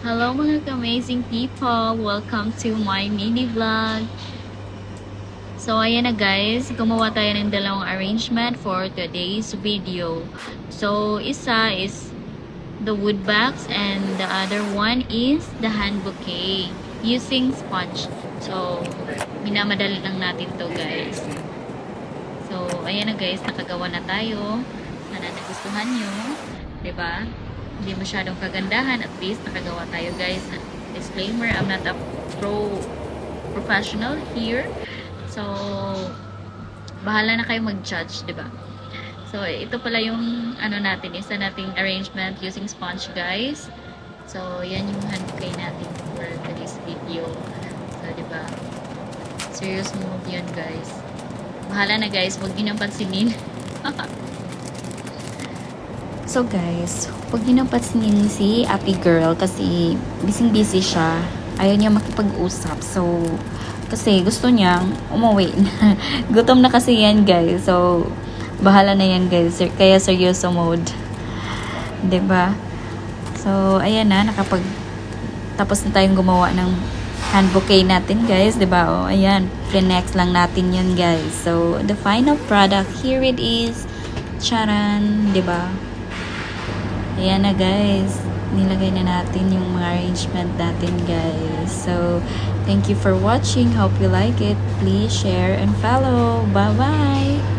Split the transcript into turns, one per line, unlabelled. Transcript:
Hello mga amazing people! Welcome to my mini vlog. So ayan na guys, gumawa tayo ng dalawang arrangement for today's video. So isa is the wood box and the other one is the hand bouquet using sponge. So minamadali lang natin to guys. So ayan na guys, nakagawa na tayo. Sana nagustuhan nyo, 'di ba? Hindi masyadong kagandahan, at least nakagawa tayo guys. Disclaimer, I'm not a professional here, so bahala na kayo mag-judge, di ba? So ito pala yung ano natin, isa nating arrangement using sponge guys. So yan yung hand bouquet natin for today's video. So di ba, serious move yun guys. Bahala na guys, huwag niyo nang pansinin. So guys, huwag niyo nang pansinin si Ate Girl kasi busy siya. Ayaw niya makipag-usap. So, kasi gusto niyang umuwi. Gutom na kasi yan guys. So, bahala na yan guys. Kaya seryoso mode. 'Di ba? So, ayan na. Tapos na tayong gumawa ng hand bouquet natin guys. 'Di ba? O, ayan. Next lang natin yan guys. So, the final product, here it is. Charan. 'Di ba? Ayan na guys, nilagay na natin yung mga arrangement natin guys. So, thank you for watching. Hope you like it. Please share and follow. Bye-bye!